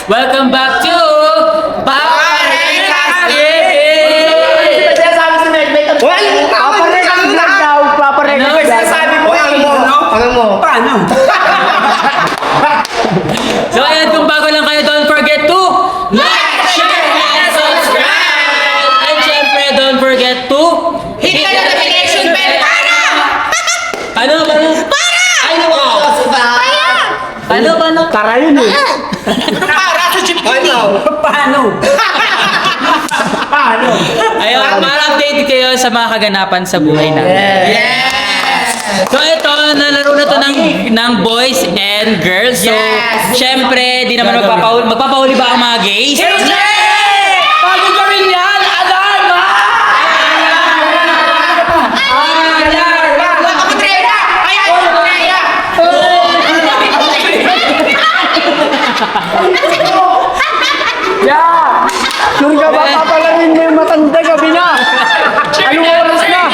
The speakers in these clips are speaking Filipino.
Welcome back to Papa Rekas TV! So ayan, kung bago lang kayo, don't forget to like, share, and subscribe! And syempre, don't forget to Hit the notification bell para! Ano? Ano ba? Paano? Tara yun eh. Para sa chip Paano? Ayun, para update kayo sa mga kaganapan sa buhay natin. So ito, nalaro na to ng boys and girls. So, syempre, di naman magpapahuli ba ang mga gays? Bago gawin yan! Alarma! Yeah! Sure ka ba papalarin mo yung matanda gabi na? Anong oras na?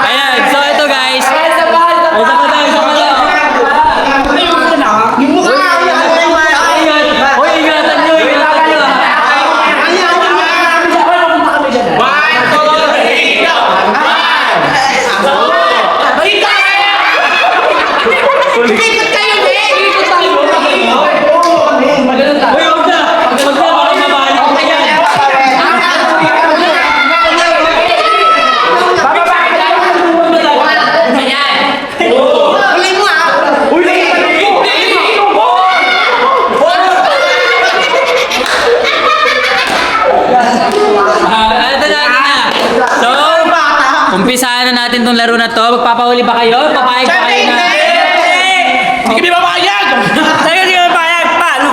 Ayan, so ito guys. Isa pa daw. Hoy, ingatan nyo. Ikot kayo, Hoy, huwag na. Baka mabalik na yan. Huli mo Ito na. So, umpisahan na natin tong laro na to. Magpapahuli ba kayo? Papayag ba kayo na? Hindi kami papayag! Sa'yo hindi kami papayag! Paano?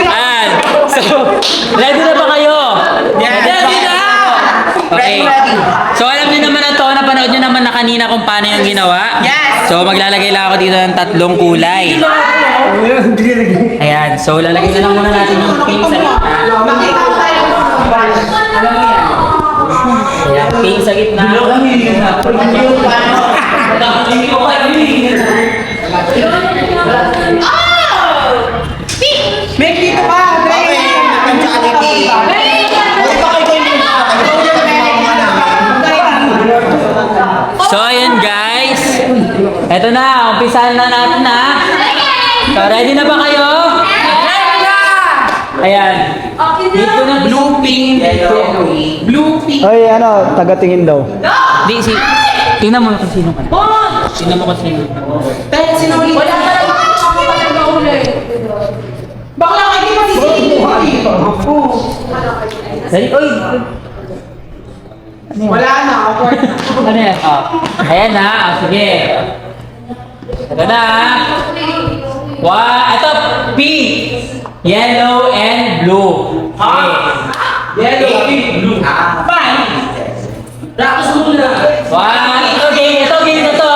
Ayan. So, ready na ba kayo? Ready na! Okay. So, alam niyo naman na to, napanood niyo naman na kanina kung paano yung ginawa. Yes! So, maglalagay lang ako dito ng 3 kulay. Ayan. So, lalagay na lang muna natin yung pink sa gitna. Ayan, pink sa gitna. Make dito pa! So, ayan guys. Eto na, umpisahan na natin na. So, ready na ba kayo? Ayan. Dito na blue, pink, yellow. Blue, pink. Ay, ano, taga-tingin daw. Di, tingnan mo kung sino ka. Tingnan mo kung sino. Pero sinuli. Wala ka lang makakapagpapahuli. Bakla ka hindi masisili. Dali, oy! Wala na, awkward na. Ano yan? Oh. Ayan na, oh, sige. Ito na. Ito, pink, yellow, and blue. Okay. Yellow, pink, blue. Fine. Tapos muna. Ito game na to.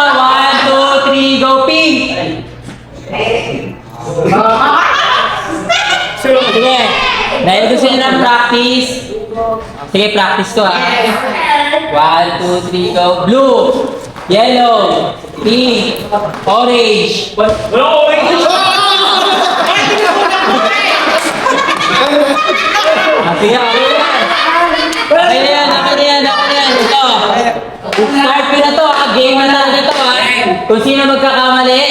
1, 2, 3, go pink! Sige. Dahil gusto nyo ng practice. Sige, practice to ha. 1, 2, 3, go. Blue, yellow, pink, orange. Okay na yan. Ito. Start ko na to. Game na talaga to ha. Kung sino magkakamali,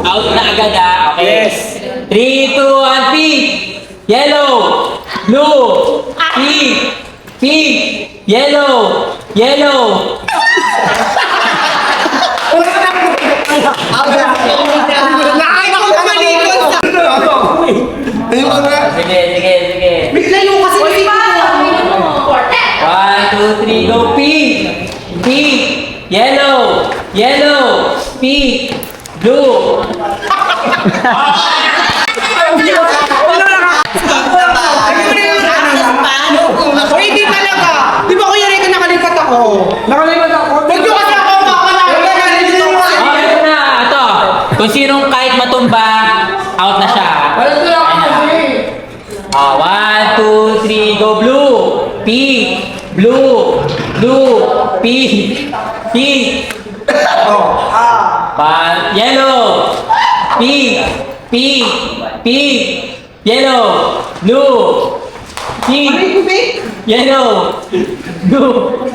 out na agad ha. Okay. 3, 2, 1, pink, yellow, blue, pink, yellow. Nakakita ko kumalikot sa... Sige. Bigla yung kasi hindi ko. 1, 2, 3, go pink, yellow, pink, blue. Hoy, hindi talaga. Di ba kuya Rico nakalipat ako? Nakalimutan ako. Huwag nyo kasi ako makakalaga dito. Ito na. Ito. Kung sinong kahit matumba, out na siya. Wala ko lang kasi. 1, 2, 3, go blue, pink, blue, pink. Yellow. Pink. Pink. Pink. Yellow. Blue. Pink. Yellow. Blue.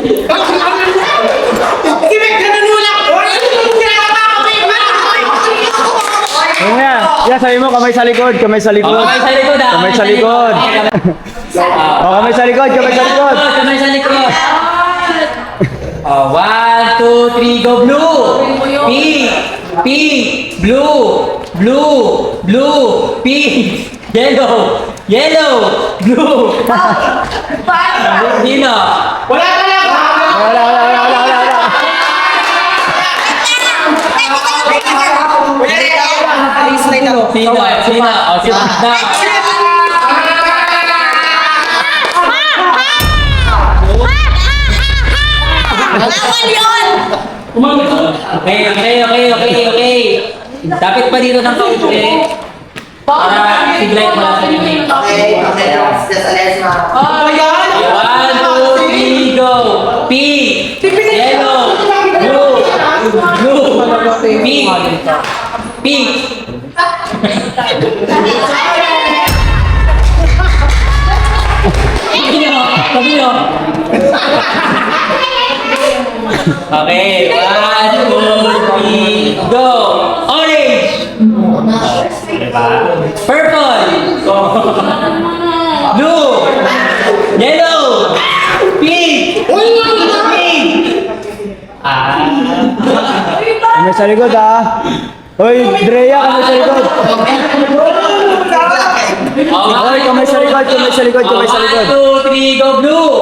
Yun nga. Yan, sabi mo, kamay sa likod, kamay sa likod. Kamay sa likod ah. Kamay sa likod. Oh, kamay sa likod, kamay sa likod. Kamay sa likod. Oh, 1, 2, 3, go blue. Pink. Pink. Blue. Blue. Blue. Pink. Yellow. Yellow. Blue. Sino? Wala. Sino? Sino? Oh, si Magda. Bawal yun! Okay. Dapat pa dito ng kaunti. Para siglite mo lang sa inyo. Oh, yan! 1, 2, 3, go! Pink! Yellow! Blue! Blue! Pink! Pink! Sabi nyo! Okay, 1, 2, 3, go! Orange! Purple! Blue! Yellow! Pink! Pink! Kamay sa likod, ha? Hoy, Drea, kamay sa likod. Hoy, kamay sa likod, kamay sa likod, kamay sa likod. 1, 2, 3, go blue!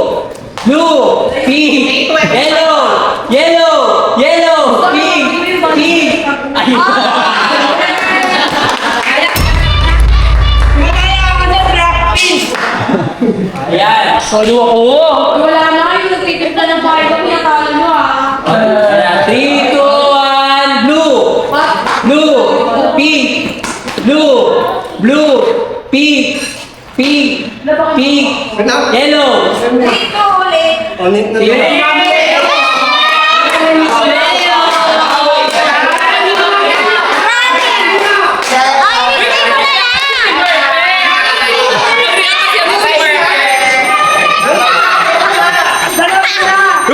Blue! Pink! Yellow! Yellow! Yellow! Pink! Pink! Ayun! Ayan! Solo ako! Wala na kayo, nagtitip na ng bahay ko, pinakala nyo ah. 3, 2, 1, blue! Blue! Pink! Blue! Blue! Pink! Pink! Pink! Yellow! Dito ulit.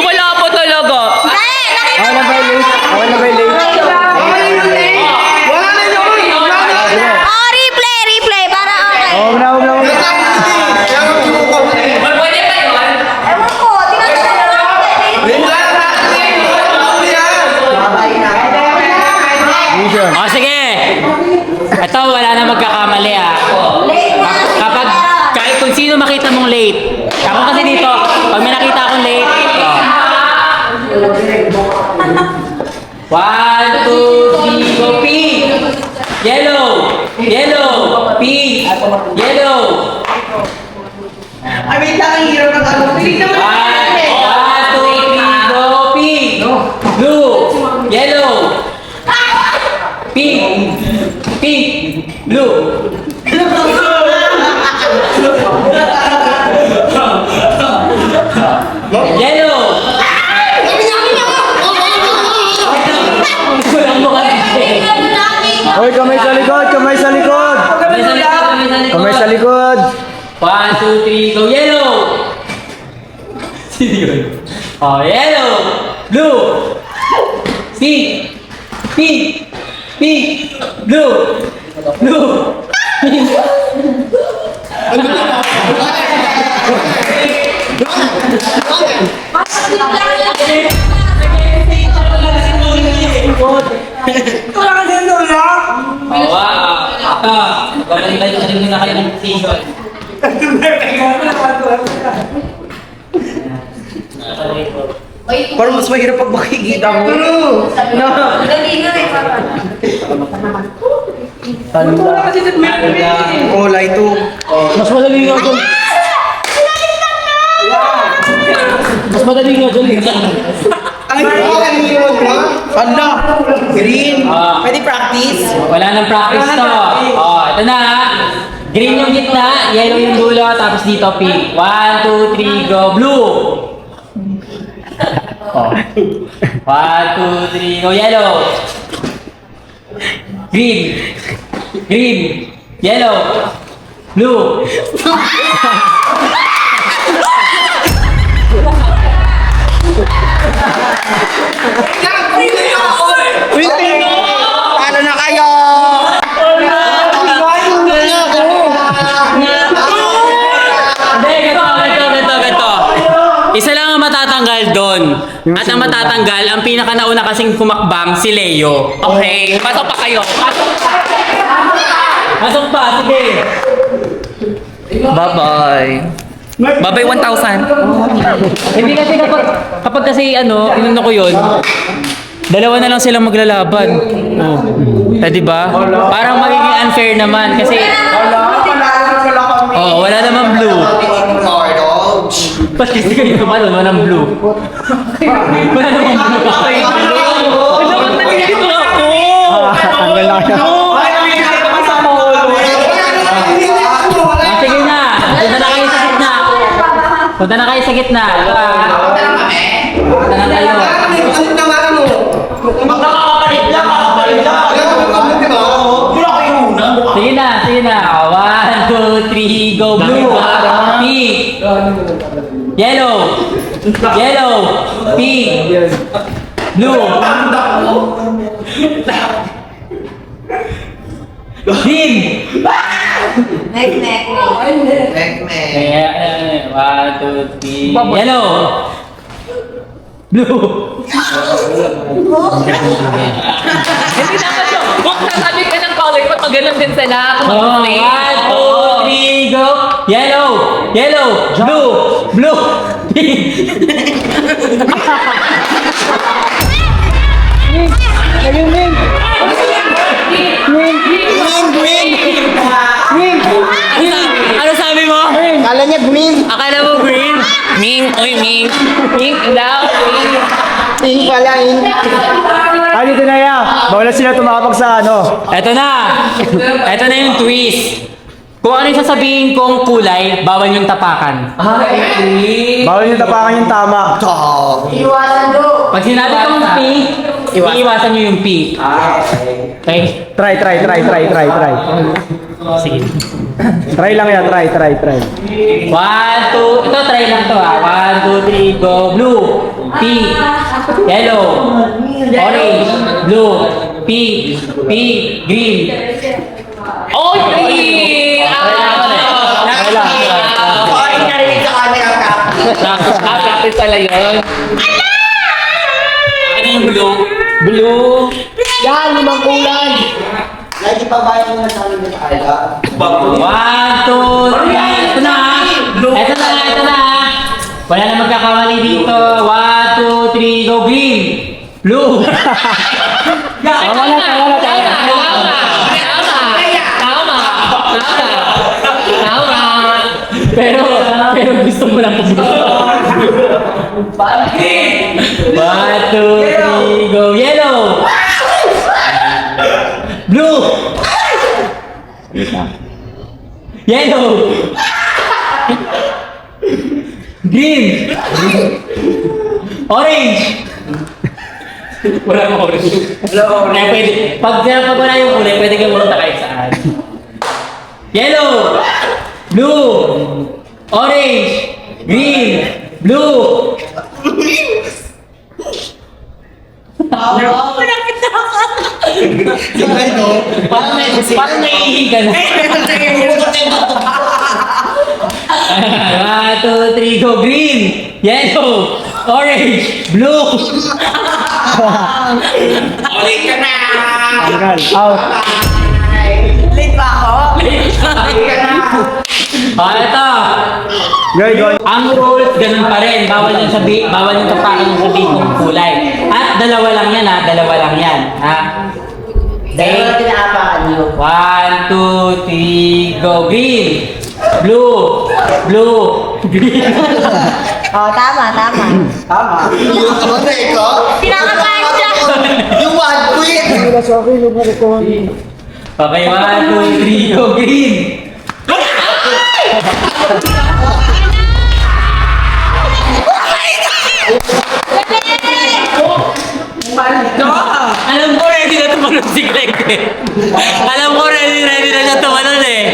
Wala po talaga! Ako na ba yung late? Ako na ba yung late? Oh, replay, para okay. Huwag na. Pwede ba yun? Ewan ko, tingnan ko na lang. Vision. O sige! Ito, wala na magkakamali ah. Late na. Kapag, kahit kung sino makita mong late. Ako kasi dito, pag may nakita akong late, 1, 2, 3, go pink! Yellow! Yellow! Pink! Yellow! Ay, wait lang, ang hirap ng ano. Pilig naman 1, 2, 3, go pink! Blue! Yellow! Pink! Pink! Blue! Yellow! Kulang mo kasi. Hoy, kamay sa likod, kamay sa likod. Kamay sa likod, Kamay sa likod. 1, 2, 3, go yellow! Sino yun? Oh, yellow! Blue! Pink! Pink! Pink! Blue! Blue! Pink! Wala ka din doon, ha? Babalik-balik na rin na kayo ng station. Parang mas mahirap pag makikita mo. Dali na rin. Wala kasi doon meron. Oh, light to. Mas madali nga dyan. Mas madali nga dyan. Ay, kanino na? Ano? Green. Ah. Pwede practice? Wala nang practice to. Oh, ito na ha. Green yung gitna, yellow yung dulo, tapos dito pink. 1, 2, 3, go blue! Oh. 1, 2, 3, go yellow! Green. Green. Yellow. Blue. Paano na kayo? Hindi, ganito. Isa lang ang matatanggal doon. At ang matatanggal, ang pinakanauna kasing kumakbang, si Leo. Okay, pasok pa kayo. Pasok pa, sige. Bye-bye. Bye-bye 1,000. Hindi kasi kapag kasi inano ko yun, dalawa na lang silang maglalaban. Oh. Eh, di ba? Parang magiging unfair naman kasi wala naman blue. Ba't kasi kayo tumalon, walang blue? Wala naman blue. Dapat nalilito ako. Tanggal lang yan. Sige na, punta na kayo sa gitna. Punta na kayo sa gitna. Punta na kayo. Sige na. 1, 2, 3, go blue. Pink. Yellow. Pink. Blue. Green. Neck. 1, 2, 3. Yellow. Blue. Hindi dapat yun. Huwag sasabi ka ng color, pag maganon din sila. Oh, 1, 2, 3, go. Yellow. Blue. Pink. Ano sabi mo? Kala niya green. Akala mo green? Ming. Pink daw. Pink pala, pink. Dito na yan. Bawal na sila tumapag sa Eto na yung twist. Kung ano yung sasabihin kong kulay, bawal yung tapakan. Bawal yung tapakan yung tama. Pag sinabi kong pink, iiwasan nyo yung pink. Okay? Try. Sige. Try lang yan, try. 1, 2, ito try lang to 1, 2, 3, go. Blue, pink, yellow, orange, blue, pink, green. Oh, green! Kapit pala yun. Ano yung blue? Blue. Yan, limang kulay. Lagi pa ba yung nasabi niya sa Alga? 1, 2, 3. Ito na. Wala na magkakamali dito. 1, 2, 3, go. Green, blue. Pero gusto mo lang pumunta. 1, 2, 3, go. Yellow. Blue. Yellow. Green. Orange. Wala mo orange. Pwede. Pag wala yung kulay, pwede kang pumunta kahit saan. Yellow. Blue. Orange. Green. Blue. Parang naiihi ka na. 1, 2, 3, go. Green, yellow, orange, blue. Ulit ka na! Tanggal. Out. Late pa ako? Ito. Go. Ang rules, ganun pa rin. Bawal yung tapakan yung sabihin kong kulay. At dalawa lang yan. Ha? Dahil na tinaapakan niyo. 1, 2, 3, go. Green, blue, green. Tama. Tama. Yung ano ito? Pinakabahan siya. Yung one quit! Okay, 1, 2, 3, go. Green. Alam ko, ready na tumalon si Greg. Alam ko, ready na siya tumalon eh.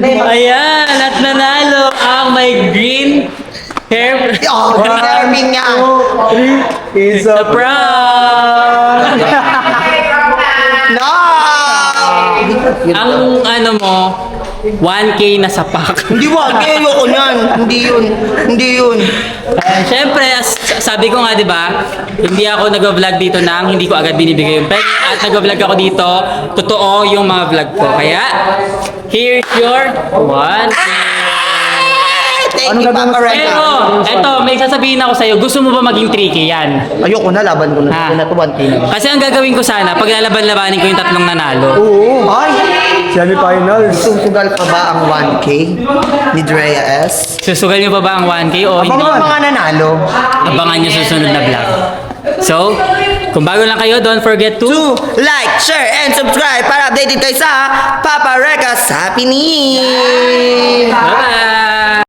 Ayan, at nanalo ang may green hair. Oh, deserving niya. Is a Prank! No! Ang ano mo, 1K na sapak. Hindi wag, ayoko niyan. Hindi yun. Siyempre, sabi ko nga, di ba, hindi ako nag-vlog dito nang hindi ko agad binibigay yung peg. At nag-vlog ako dito, totoo yung mga vlog ko. Kaya, here's your 1K. Thank you, Papa Reka. Pero, eto, may sasabihin ako sa'yo, gusto mo ba maging 3K yan? Ayoko na, laban ko Ha? na. Natuwan ko na. Kasi ang gagawin ko sana, paglalaban-labanin ko yung tatlong nanalo. Oo. Ay! Semi-finals. Susugal pa ba ang 1K ni Drea S? Susugal nyo pa ba ang 1K o hindi? Abangan mga nanalo. Abangan nyo susunod na vlog. So, kung bago lang kayo, don't forget to To like, share, and subscribe para updated kayo sa Papa Reka's Happy News!